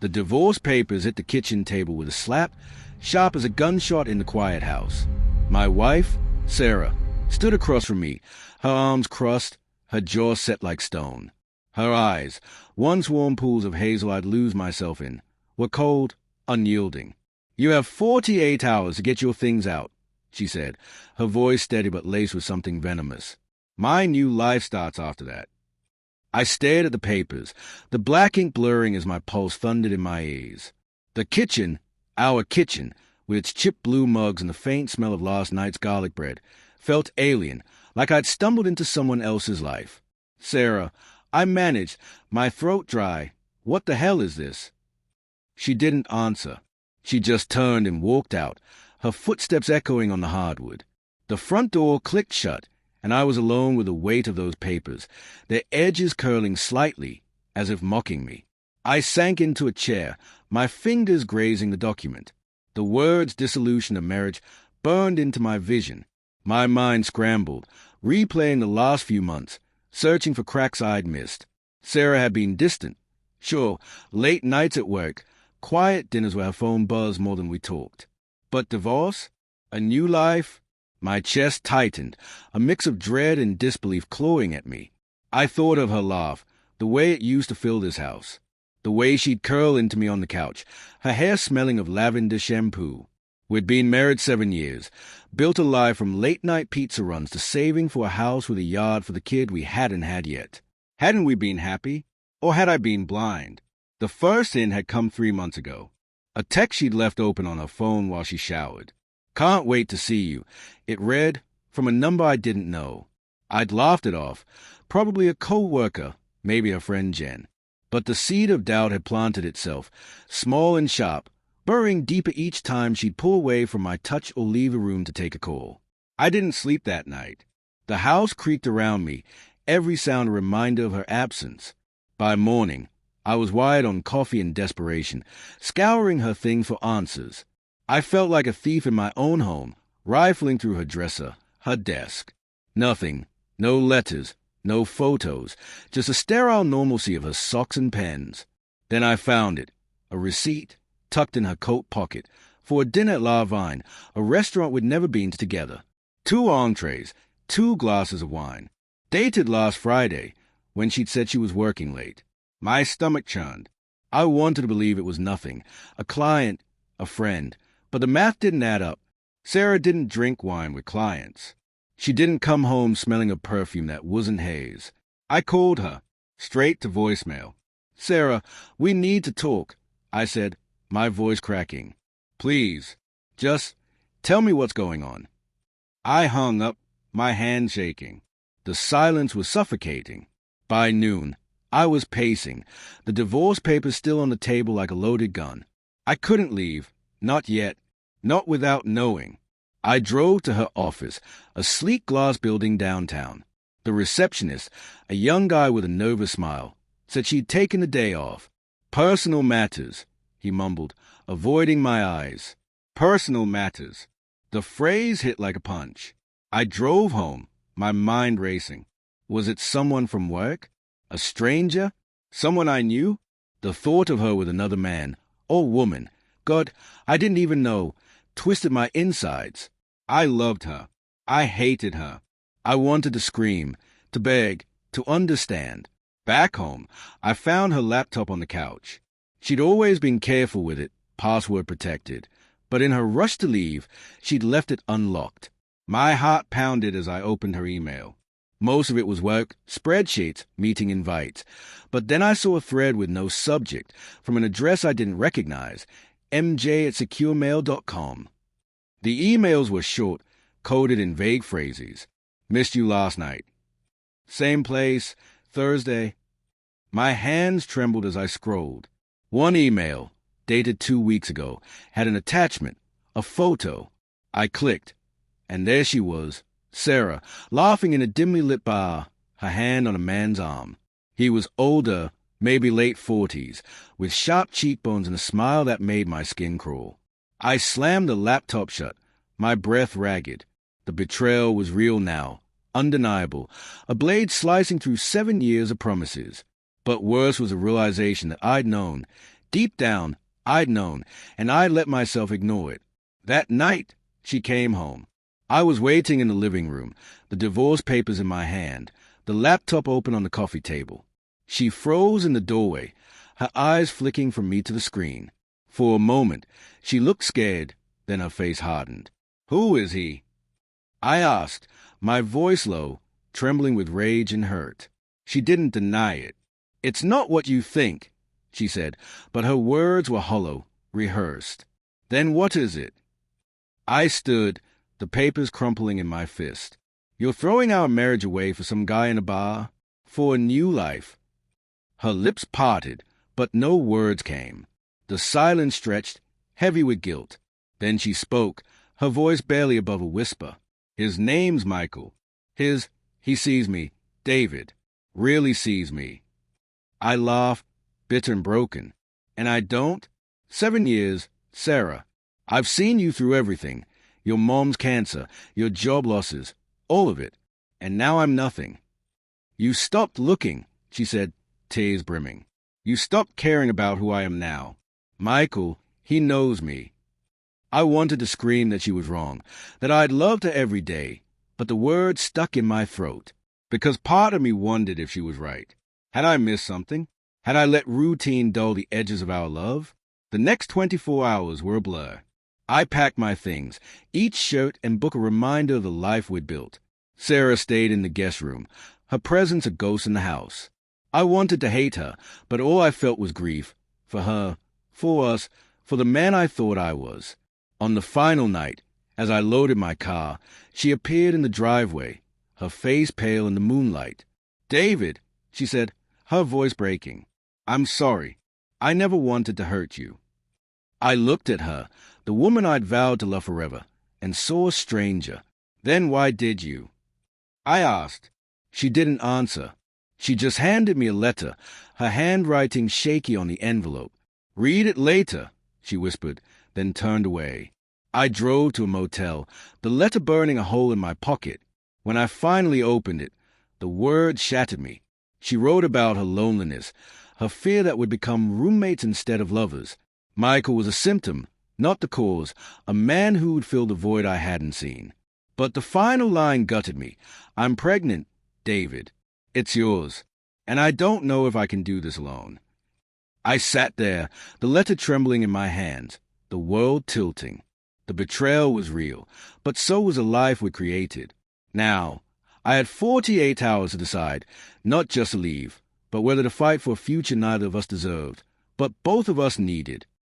The divorce papers hit the kitchen table with a slap, sharp as a gunshot in the quiet house. My wife, Sarah, stood across from me, her arms crossed, her jaw set like stone. Her eyes, once warm pools of hazel I'd lose myself in, were cold, unyielding. "You have 48 hours to get your things out," she said, her voice steady but laced with something venomous. "My new life starts after that." I stared at the papers, the black ink blurring as my pulse thundered in my ears. The kitchen, our kitchen, with its chipped blue mugs and the faint smell of last night's garlic bread, felt alien, like I'd stumbled into someone else's life. "Sarah," I managed, my throat dry. "What the hell is this?" She didn't answer. She just turned and walked out, her footsteps echoing on the hardwood. The front door clicked shut, and I was alone with the weight of those papers, their edges curling slightly, as if mocking me. I sank into a chair, my fingers grazing the document. The words "dissolution of marriage" burned into my vision. My mind scrambled, replaying the last few months, searching for cracks I'd missed. Sarah had been distant. Sure, late nights at work, quiet dinners where her phone buzzed more than we talked. But divorce? A new life? My chest tightened, a mix of dread and disbelief clawing at me. I thought of her laugh, the way it used to fill this house. The way she'd curl into me on the couch, her hair smelling of lavender shampoo. We'd been married 7 years, built a life from late-night pizza runs to saving for a house with a yard for the kid we hadn't had yet. Hadn't we been happy? Or had I been blind? The first hint had come 3 months ago. A text she'd left open on her phone while she showered. "Can't wait to see you." It read, from a number I didn't know. I'd laughed it off. Probably a co-worker, maybe her friend Jen. But the seed of doubt had planted itself, small and sharp, burrowing deeper each time she'd pull away from my touch or leave the room to take a call. I didn't sleep that night. The house creaked around me, every sound a reminder of her absence. By morning, I was wired on coffee and desperation, scouring her things for answers. I felt like a thief in my own home, rifling through her dresser, her desk. Nothing, no letters, no photos, just a sterile normalcy of her socks and pens. Then I found it, a receipt, tucked in her coat pocket, for a dinner at La Vine, a restaurant we'd never been to together. 2 entrees, 2 glasses of wine. Dated last Friday, when she'd said she was working late. My stomach churned. I wanted to believe it was nothing, a client, a friend, but the math didn't add up. Sarah didn't drink wine with clients. She didn't come home smelling a perfume that wasn't haze. I called her, straight to voicemail. "Sarah, we need to talk," I said, my voice cracking. "Please, just tell me what's going on." I hung up, my hand shaking. The silence was suffocating. By noon, I was pacing, the divorce papers still on the table like a loaded gun. I couldn't leave, not yet, not without knowing. I drove to her office, a sleek glass building downtown. The receptionist, a young guy with a nervous smile, said she'd taken the day off. "Personal matters," he mumbled, avoiding my eyes. "Personal matters." The phrase hit like a punch. I drove home, my mind racing. Was it someone from work? A stranger? Someone I knew? The thought of her with another man, or woman, God, I didn't even know, twisted my insides. I loved her. I hated her. I wanted to scream, to beg, to understand. Back home, I found her laptop on the couch. She'd always been careful with it, password protected, but in her rush to leave, she'd left it unlocked. My heart pounded as I opened her email. Most of it was work, spreadsheets, meeting invites. But then I saw a thread with no subject, from an address I didn't recognize, mj@securemail.com. The emails were short, coded in vague phrases. "Missed you last night." "Same place, Thursday." My hands trembled as I scrolled. One email, dated 2 weeks ago, had an attachment, a photo. I clicked, and there she was, Sarah, laughing in a dimly lit bar, her hand on a man's arm. He was older, maybe late 40s, with sharp cheekbones and a smile that made my skin crawl. I slammed the laptop shut, my breath ragged. The betrayal was real now, undeniable, a blade slicing through 7 years of promises. But worse was the realization that I'd known, Deep down, I'd known, and I let myself ignore it. That night, she came home. I was waiting in the living room, the divorce papers in my hand, the laptop open on the coffee table. She froze in the doorway, her eyes flicking from me to the screen. For a moment, she looked scared, then her face hardened. "Who is he?" I asked, my voice low, trembling with rage and hurt. She didn't deny it. "It's not what you think," she said, but her words were hollow, rehearsed. "Then what is it?" I stood, the papers crumpling in my fist. "You're throwing our marriage away for some guy in a bar? For a new life?" Her lips parted, but no words came. The silence stretched, heavy with guilt. Then she spoke, her voice barely above a whisper. "His name's Michael. He sees me, David, really sees me." I laughed, bitter and broken. "And I don't? 7 years, Sarah. I've seen you through everything. Your mom's cancer, your job losses, all of it. And now I'm nothing." "You stopped looking," she said, tears brimming. "You stopped caring about who I am now. Michael, he knows me." I wanted to scream that she was wrong, that I'd loved her every day, but the words stuck in my throat, because part of me wondered if she was right. Had I missed something? Had I let routine dull the edges of our love? The next 24 hours were a blur. I packed my things, each shirt and book a reminder of the life we'd built. Sarah stayed in the guest room, her presence a ghost in the house. I wanted to hate her, but all I felt was grief. For her, for us, for the man I thought I was. On the final night, as I loaded my car, she appeared in the driveway, her face pale in the moonlight. "David," she said, her voice breaking. "I'm sorry. I never wanted to hurt you." I looked at her, the woman I'd vowed to love forever, and saw a stranger. "Then why did you?" I asked. She didn't answer. She just handed me a letter, her handwriting shaky on the envelope. "Read it later," she whispered, then turned away. I drove to a motel, the letter burning a hole in my pocket. When I finally opened it, the words shattered me. She wrote about her loneliness, her fear that we'd become roommates instead of lovers. Michael was a symptom, not the cause, a man who would fill the void I hadn't seen. But the final line gutted me. "I'm pregnant, David. It's yours. And I don't know if I can do this alone." I sat there, the letter trembling in my hands, the world tilting. The betrayal was real, but so was the life we created. Now, I had 48 hours to decide, not just to leave, but whether to fight for a future neither of us deserved, but both of us needed.